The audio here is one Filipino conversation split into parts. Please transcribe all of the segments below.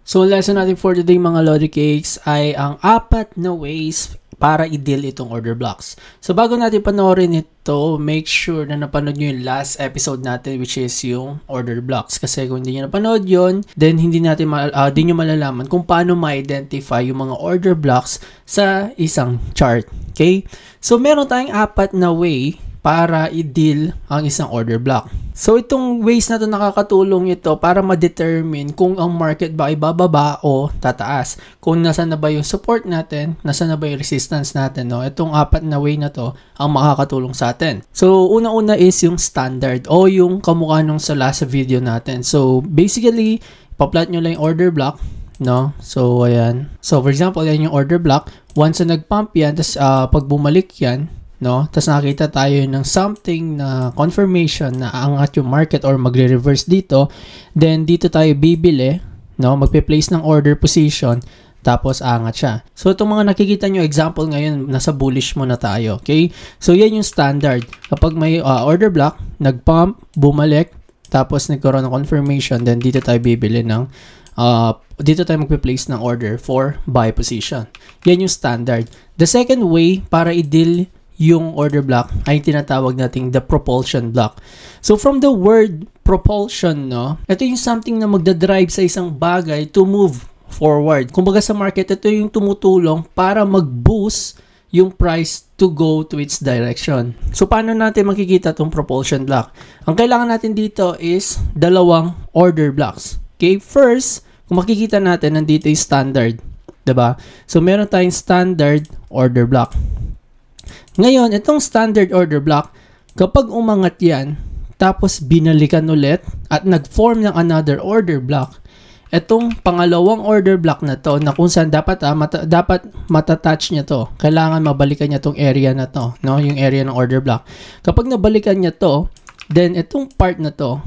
So, ang lesson natin for today mga Lodi Cakes ay ang 4 na ways para i-deal itong order blocks. So, bago natin panoorin ito, make sure na napanood nyo yung last episode natin which is yung order blocks. Kasi kung hindi nyo napanood yun, then hindi nyo malalaman kung paano ma-identify yung mga order blocks sa isang chart. Okay? So, meron tayong 4 na way para i-deal ang isang order block. So, itong ways na to nakakatulong ito para ma-determine kung ang market ba ay bababa o tataas. Kung nasaan na ba yung support natin, nasaan na ba yung resistance natin. No? Itong 4 na way na to ang makakatulong sa atin. So, una-una is yung standard o yung kamukha nung sa last video natin. So, basically, pa-plot nyo lang yung order block. No? So, ayan. So, for example, yan yung order block. Once na nag-pump yan, tapos pag bumalik yan, no? Tapos nakita tayo ng something na confirmation na aangat yung market or magre-reverse dito, then dito tayo bibili, no? Magpe-place ng order position, tapos aangat siya. So, itong mga nakikita nyo example ngayon, nasa bullish muna tayo, okay? So, yan yung standard. Kapag may order block, nag-pump, bumalik, tapos nagkaroon ng confirmation, then dito tayo bibili ng dito tayo magpe-place ng order for buy position. Yan yung standard. The second way para i-deal yung order block ay tinatawag nating the propulsion block. So from the word propulsion, no, ito yung something na magdadrive sa isang bagay to move forward. Kumbaga sa market, ito yung tumutulong para mag-boost yung price to go to its direction. So paano natin makikita itong propulsion block? Ang kailangan natin dito is dalawang order blocks. Okay, first, kung makikita natin, nandito yung standard. Diba? So meron tayong standard order block. Ngayon, itong standard order block, kapag umangat yan, tapos binalikan ulit at nag-form ng another order block, itong pangalawang order block na to, na kung saan dapat matatouch niya to, kailangan mabalikan niya tong area na to, no? Yung area ng order block. Kapag nabalikan niya to, then itong part na to,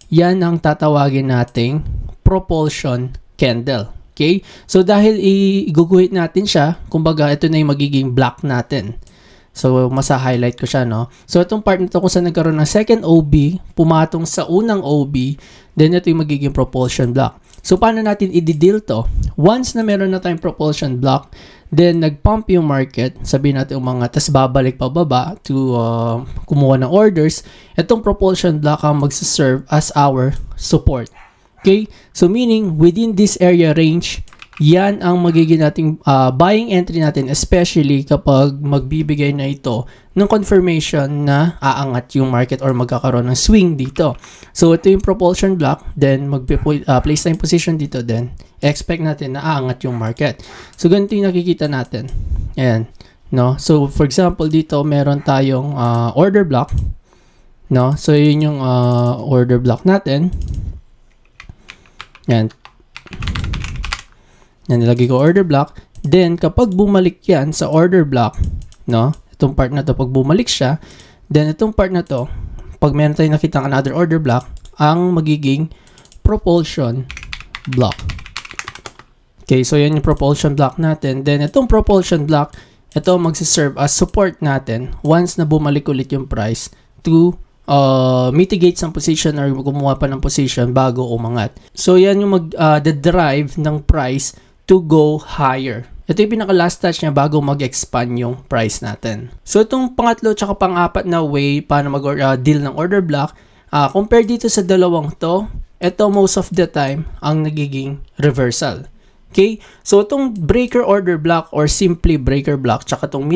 yan ang tatawagin nating propulsion candle. Okay? So, dahil iguguhit natin siya, kumbaga, ito na yung magiging block natin. So, masa-highlight ko siya, no? So, itong part nito kung saan nagkaroon ng second OB, pumatong sa unang OB, then ito yung magiging propulsion block. So, paano natin i-deal to? Once na meron na tayong propulsion block, then nag-pump yung market, sabihin natin umangat, tas babalik pababa to kumuha ng orders, itong propulsion block ang magsaserve as our support. Okay? So, meaning, within this area range, yan ang magiging nating buying entry natin, especially kapag magbibigay na ito ng confirmation na aangat yung market or magkakaroon ng swing dito. So, ito yung propulsion block, then mag-place tayong position dito, then expect natin na aangat yung market. So, ganito yung nakikita natin. Ayan. No? So, for example, dito meron tayong order block. No? So, yun yung order block natin. Ayan. Yan, nilagay ko order block. Then, kapag bumalik yan sa order block, no, itong part na to, pag bumalik siya, then itong part na to, pag meron tayong nakita another order block, ang magiging propulsion block. Okay, so yan yung propulsion block natin. Then, itong propulsion block, ito magsiserve as support natin once na bumalik ulit yung price to mitigate some position or gumawa pa ng position bago umangat. So, yan yung mag-drive ng price to go higher. Ito yung pinaka-last touch niya bago mag-expand yung price natin. So, itong pangatlo tsaka pang-apat na way para mag-deal ng order block, compare dito sa dalawang to, ito most of the time ang nagiging reversal. Okay? So, itong breaker order block or simply breaker block tsaka itong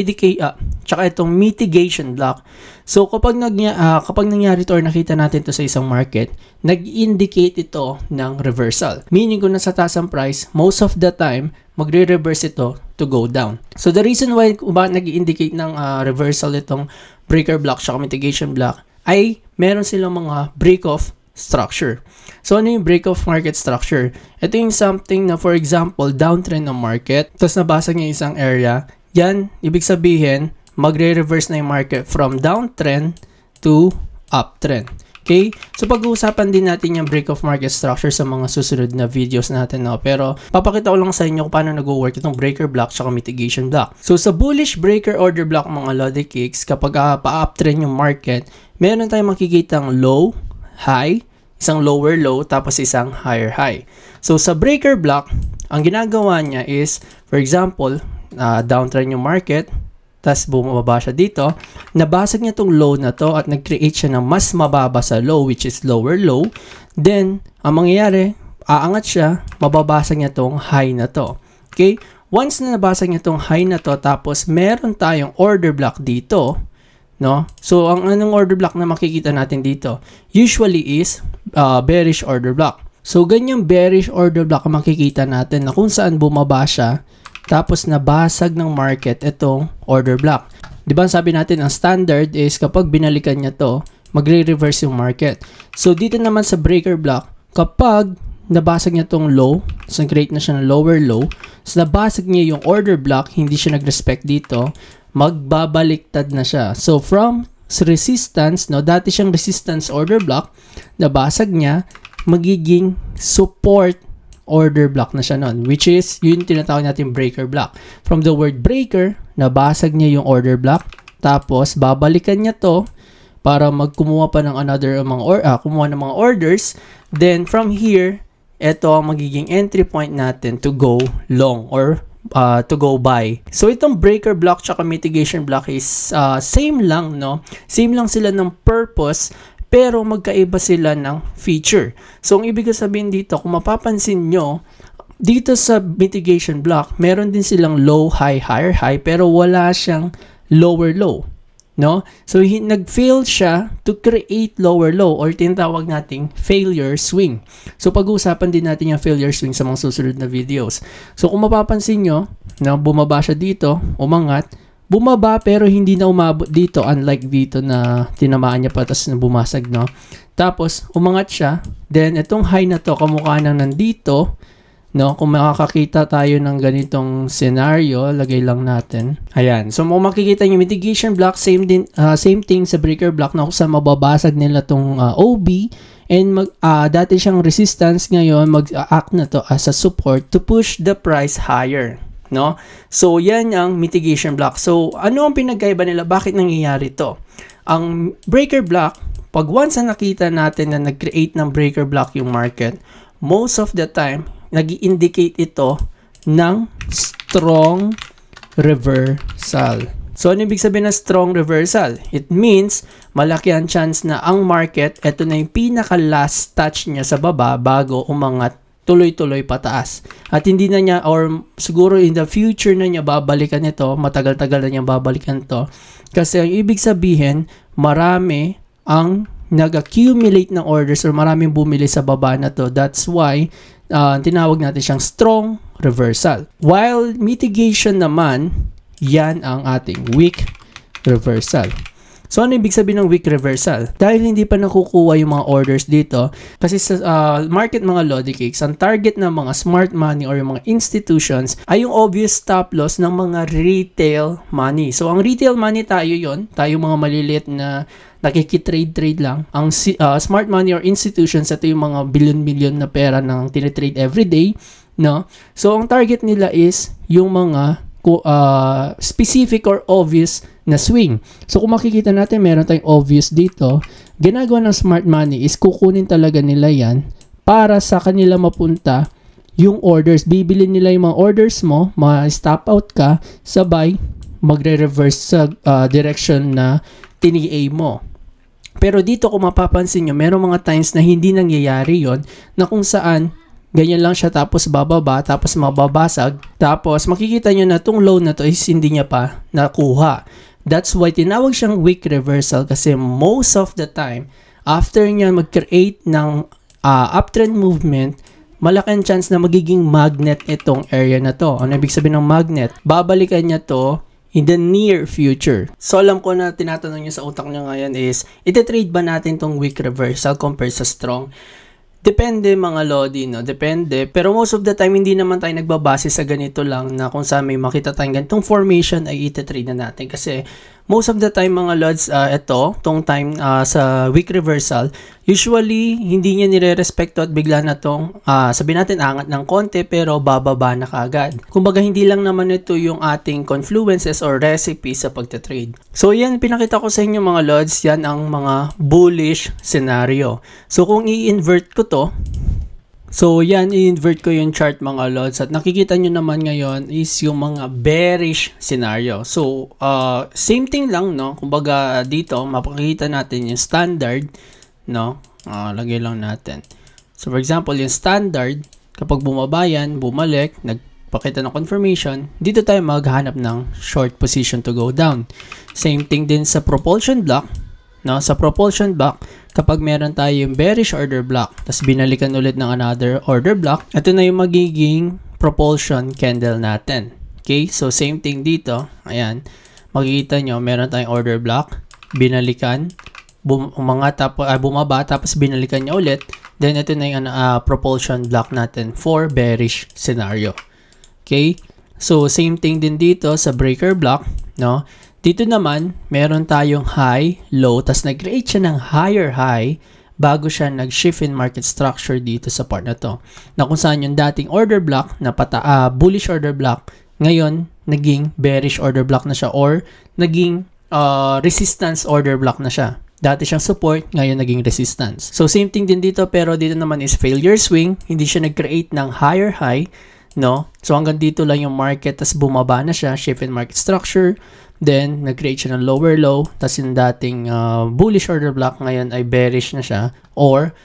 mitigation block. So, kapag nangyari ito or nakita natin ito sa isang market, nag-indicate ito ng reversal. Meaning kung nasa taas ang price, most of the time, magre-reverse ito to go down. So, the reason why nag-indicate ng reversal itong breaker block tsaka mitigation block ay meron silang mga break-off structure. So, ano yung break-off market structure? Ito yung something na, for example, downtrend ng market, tapos nabasag niya isang area. Yan, ibig sabihin, magre-reverse na yung market from downtrend to uptrend. Okay? So, pag-uusapan din natin yung break-off market structure sa mga susunod na videos natin, no? Pero, papakita ko lang sa inyo kung paano nag-work itong breaker block at mitigation block. So, sa bullish breaker order block, mga Lodi Cakes, kapag pa-uptrend yung market, meron tayong makikitang low, high, isang lower low, tapos isang higher high. So sa breaker block, ang ginagawa niya is, for example, downtrend yung market, tapos bumaba siya dito, nabasag niya tong low na to at nag-create siya ng mas mababa sa low, which is lower low. Then, ang mangyayari, aangat siya, mababasag niya tong high na to. Okay? Once na nabasag niya tong high na to, tapos meron tayong order block dito, no? So, ang anong order block na makikita natin dito? Usually is bearish order block. So, ganyang bearish order block ang makikita natin na kung saan bumaba siya, tapos nabasag ng market itong order block. Diba sabi natin, ang standard is kapag binalikan niya to, magre-reverse yung market. So, dito naman sa breaker block, kapag nabasag niya tong low, so create na siya ng lower low, so nabasag niya yung order block, hindi siya nag-respect dito, magbabaliktad na siya. So, from resistance, no, dati siyang resistance order block, nabasag niya, magiging support order block na siya nun, which is, yun tinatawag natin breaker block. From the word breaker, nabasag niya yung order block, tapos, babalikan niya to, para magkumuha pa ng kumuha ng mga orders, then, from here, ito ang magiging entry point natin to go long or to go buy. So, itong breaker block tsaka mitigation block is same lang, no? Same lang sila ng purpose, pero magkaiba sila ng feature. So, ang ibig sabihin dito, kung mapapansin nyo, dito sa mitigation block, meron din silang low, high, higher, high, pero wala siyang lower low. No? So, nag-fail siya to create lower low or tinatawag nating failure swing. So, pag-uusapan din natin yung failure swing sa mga susunod na videos. So, kung mapapansin nyo, no, bumaba siya dito, umangat, bumaba pero hindi na umabot dito, unlike dito na tinamaan niya pa tapos na bumasag, no? Tapos, umangat siya, then itong high na to, kamukha nang nandito, no, kung makakakita tayo ng ganitong scenario, lagay lang natin. Ayan. So, kung makikita nyo, mitigation block, same thing sa breaker block na kung saan mababasag nila tong OB and dati siyang resistance, ngayon mag-act na to as a support to push the price higher. No? So, yan ang mitigation block. So, ano ang pinagkaiba nila? Bakit nangyayari to? Ang breaker block, pag once na nakita natin na nag-create ng breaker block yung market, most of the time, nag-i-indicate ito ng strong reversal. So, ano ibig sabihin ng strong reversal? It means, malaki ang chance na ang market, ito na yung pinaka-last touch niya sa baba bago umangat tuloy-tuloy pataas. At hindi na niya, or siguro in the future na niya babalikan ito, matagal-tagal na niya babalikan ito. Kasi ang ibig sabihin, marami ang nag-accumulate ng orders or maraming bumili sa baba na to. That's why, tinawag natin siyang strong reversal. While mitigation naman, yan ang ating weak reversal. So, ano ibig sabihin ng weak reversal? Dahil hindi pa nakukuha yung mga orders dito, kasi sa market mga Lodi Cakes, ang target ng mga smart money or yung mga institutions ay yung obvious stop loss ng mga retail money. So, ang retail money tayo mga maliliit na nakikitrade lang. Ang smart money or institutions, ito yung mga billion-billion na pera na tinitrade everyday, no? So, ang target nila is yung mga specific or obvious na swing. So, kung makikita natin, meron tayong obvious dito. Ginagawa ng smart money is kukunin talaga nila yan para sa kanila mapunta yung orders. Bibili nila yung mga orders mo, ma-stop out ka, sabay magre-reverse sa direction na tini-A mo. Pero dito, kung mapapansin nyo, merong mga times na hindi nangyayari yon, na kung saan ganyan lang siya, tapos bababa, tapos mababasag, tapos makikita nyo na itong low na to is hindi niya pa nakuha. That's why tinawag siyang weak reversal, kasi most of the time, after niya mag-create ng uptrend movement, malaki ang chance na magiging magnet itong area na to. Ano ibig sabihin ng magnet? Babalikan niya to in the near future. So, alam ko na tinatanong niyo sa utak niyo ngayon is, iti-trade ba natin tong weak reversal compared sa strong? Depende mga Lodi, no? Depende. Pero most of the time, hindi naman tayo nagbabase sa ganito lang na kung saan may makita tayong ganitong formation ay iti-trade na natin. Kasi most of the time mga lods, tong time sa week reversal, usually hindi niya nire-respecto at bigla na tong sabihin natin angat ng konti pero bababa na kaagad. Kumbaga hindi lang naman ito yung ating confluences or recipes sa pagte-trade. So yan, pinakita ko sa inyo mga lods, yan ang mga bullish scenario. So kung i-invert ko to, so yan, i-invert ko yung chart mga lods at nakikita nyo naman ngayon is yung mga bearish scenario. So same thing lang, no? Kumbaga dito mapakita natin yung standard, no? Lagay lang natin. So for example, yung standard, kapag bumaba yan, bumalik, nagpakita ng confirmation, dito tayo maghanap ng short position to go down. Same thing din sa propulsion block, no? Sa propulsion block, kapag meron tayong bearish order block, tapos binalikan ulit ng another order block, ito na yung magiging propulsion candle natin. Okay? So, same thing dito. Ayan. Makikita nyo, meron tayong order block, binalikan, bumaba, tapos binalikan niya ulit. Then, ito na yung propulsion block natin for bearish scenario. Okay? So, same thing din dito sa breaker block, no? Dito naman, meron tayong high, low, tas nag-create siya ng higher high bago siya nag-shift in market structure dito sa part na to. Na kung saan yung dating order block na bullish order block, ngayon, naging bearish order block na siya or naging resistance order block na siya. Dati siyang support, ngayon naging resistance. So, same thing din dito, pero dito naman is failure swing. Hindi siya nag-create ng higher high, no? So, hanggang dito lang yung market, tas bumaba na siya, shift in market structure. Then, nag-create siya ng lower low, tas yung dating bullish order block ngayon ay bearish na siya or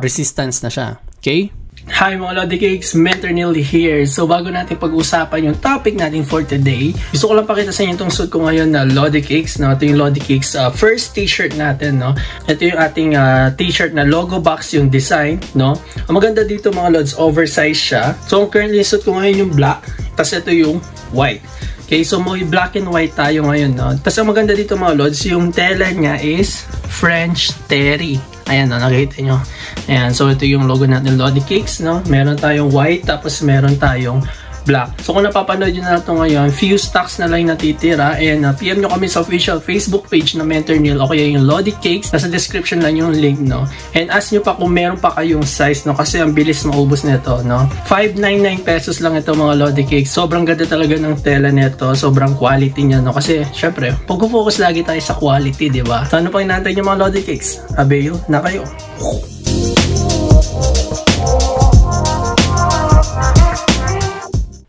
resistance na siya. Okay? Hi mga Lodi Cakes, Mentor Neil here. So bago natin pag-usapan yung topic natin for today, gusto ko lang pakita sa inyo itong suit ko ngayon na Lodi Cakes, no? Ito yung Lodi Cakes first t-shirt natin, no? Ito yung ating t-shirt na logo box yung design, no? Ang maganda dito mga Lods, oversized siya. So ang currently suit ko ngayon yung black, tas ito yung white. Okay, so may black and white tayo ngayon, no? Tapos ang maganda dito mga Lods, yung tela niya is French terry. Ayan, no, nakikita nyo. Ayan, so ito yung logo natin, Lodi Cakes, no? Meron tayong white, tapos meron tayong black. So kung napapanood nyo na ito ngayon, few stocks na lang natitira. And PM nyo kami sa official Facebook page na Mentor Neil o kaya yung Lodi Cakes. Nasa description lang yung link, no? And ask nyo pa kung meron pa kayong size, no? Kasi ang bilis maubos nito, no? 599 pesos lang ito mga Lodi Cakes. Sobrang ganda talaga ng tela nito. Sobrang quality niya, no? Kasi syempre, pag-focus lagi tayo sa quality, di ba? So ano pang inaantay nyo mga Lodi Cakes? Avail na kayo.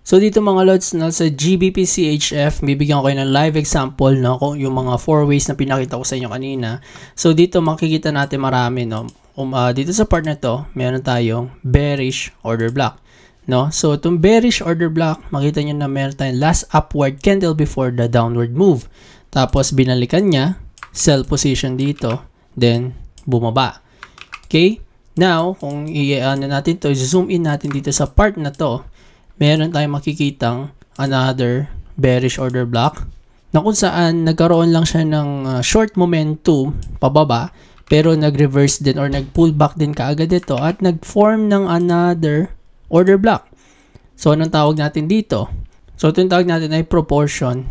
So dito mga Lods, no, sa GBP CHF, bibigyan ko kayo ng live example, no, kung yung mga 4 ways na pinakita ko sa inyo kanina. So dito makikita natin marami, no. Dito sa part na to, meron tayong bearish order block, no. So itong bearish order block, makita niyo na meron tayong last upward candle before the downward move. Tapos binalikan niya, sell position dito, then bumaba. Okay? Now, kung i-ano natin to, zoom in natin dito sa part na to, meron tayong makikitang another bearish order block na kung saan nagkaroon lang siya ng short momentum pababa pero nag-reverse din or nag-pull back din kaagad ito at nag-form ng another order block. So, anong tawag natin dito? So, itong tawag natin ay proportion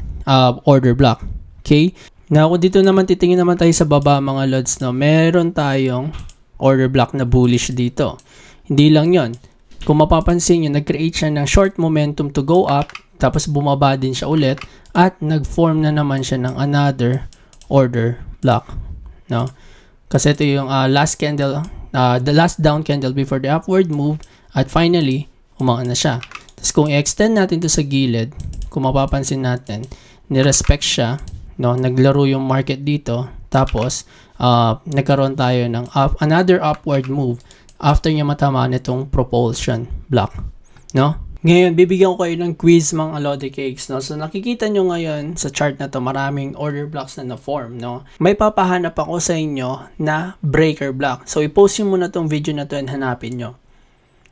order block. Okay? Now, kung dito naman titingin naman tayo sa baba mga Lods, no, meron tayong order block na bullish dito. Hindi lang yon. Kung mapapansin nyo, nag-create siya ng short momentum to go up, tapos bumaba din siya ulit, at nag-form na naman siya ng another order block. No? Kasi ito yung last candle, the last down candle before the upward move, at finally, umangat na siya. Tapos kung i-extend natin to sa gilid, kung mapapansin natin, nirespect siya, no? Naglaro yung market dito, tapos nagkaroon tayo ng another upward move, after niya matamaan itong propulsion block, no? Ngayon, bibigyan ko kayo ng quiz mga Lodi Cakes, no? So, nakikita nyo ngayon sa chart na to, maraming order blocks na na-form, no? May papahanap ako sa inyo na breaker block. So, i-post nyo muna tong video na to and hanapin nyo.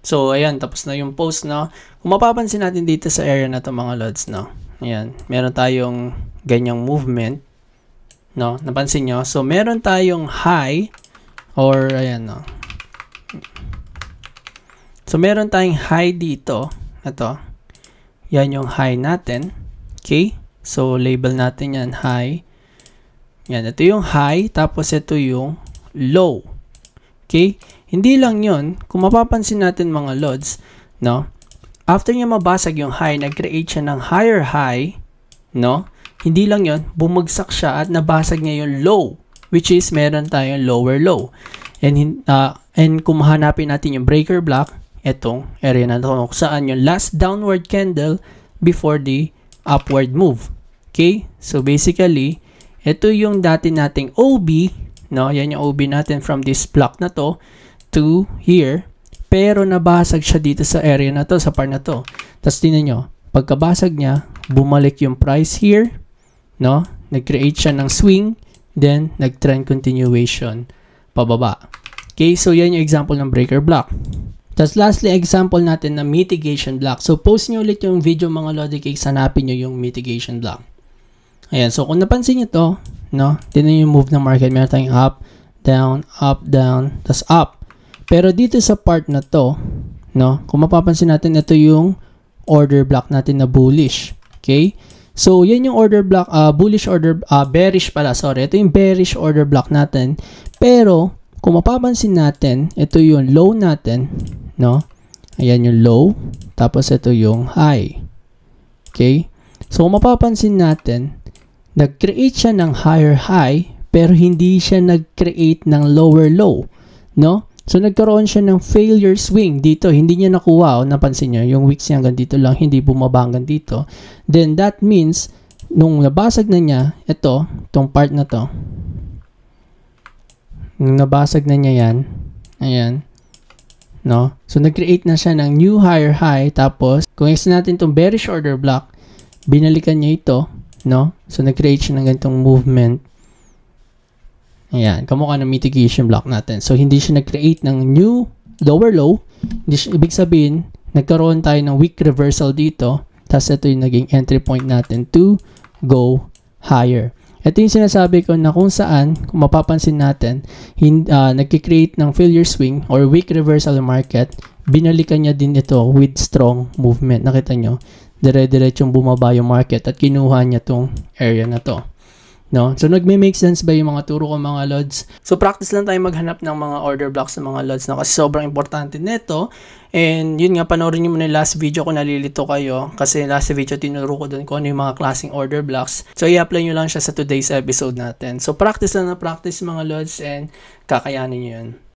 So, ayan, tapos na yung post, no? Kung mapapansin natin dito sa area na to mga Lods, no? Ayan, meron tayong ganyang movement, no? Napansin nyo? So, meron tayong high, or, ayan, no? So, meron tayong high dito. Ito. Yan yung high natin. Okay? So, label natin yan high. Yan, ito yung high, tapos ito yung low. Okay? Hindi lang yun. Kung mapapansin natin mga lods, no? After niya mabasag yung high, nag-create siya ng higher high, no? Hindi lang yun, bumagsak siya at nabasag niya yung low, which is meron tayong lower low. And kung mahanapin natin yung breaker block, etong area na ito, kung saan yung last downward candle before the upward move. Okay? So basically, ito yung dati nating OB, no? Yan yung OB natin from this block na to to here. Pero nabasag siya dito sa area na to, sa part na to. Tapos tingnan nyo, pagkabasag niya, bumalik yung price here, no? Nag-create siya ng swing, then nag-trend continuation pababa. Okay, so yan yung example ng breaker block. Tapos lastly, example natin na mitigation block. So post nyo ulit yung video mga Lodi Cakes, hanapin nyo yung mitigation block. Ayan, so kung napansin nyo to, no? Tingnan yung move ng market, meron tayong up, down, tas up. Pero dito sa part na to, no? Kung mapapansin natin, ito yung order block natin na bullish. Okay? So, yan yung order block, bearish pala, sorry. Ito yung bearish order block natin. Pero, kung mapapansin natin, ito yung low natin, no? Ayan yung low, tapos ito yung high. Okay? So, kung mapapansin natin, nag-create siya ng higher high, pero hindi siya nag-create ng lower low, no? So, nagkaroon siya ng failure swing dito. Hindi niya nakuha. O, napansin niyo, yung wicks niya hanggang dito lang, hindi bumaba hanggang dito. Then, that means, nung nabasag na niya, itong part na to, nung nabasag na niya yan, ayan, no? So, nag-create na siya ng new higher high. Tapos, kung extend natin itong bearish order block, binalikan niya ito, no? So, nag-create siya ng ganitong movement. Ayan, kamukha ng mitigation block natin. So, hindi siya nag-create ng new lower low. Ibig sabihin, nagkaroon tayo ng weak reversal dito. Tapos, ito yung naging entry point natin to go higher. Ito yung sinasabi ko na kung saan, kung mapapansin natin, nag-create ng failure swing or weak reversal market, binalikan niya din ito with strong movement. Nakita nyo, dire-diretsong bumaba yung market at kinuha niya tong area na to. No? So, nagme-make sense ba yung mga turo ko mga lods? So, practice lang tayo maghanap ng mga order blocks ng mga lods, no? Kasi sobrang importante nito. And, yun nga, panoorin nyo muna yung last video kung nalilito kayo. Kasi last video, tinuro ko doon kung ano yung mga klaseng order blocks. So, i-apply nyo lang siya sa today's episode natin. So, practice lang na practice mga lods and kakayanin nyo yun.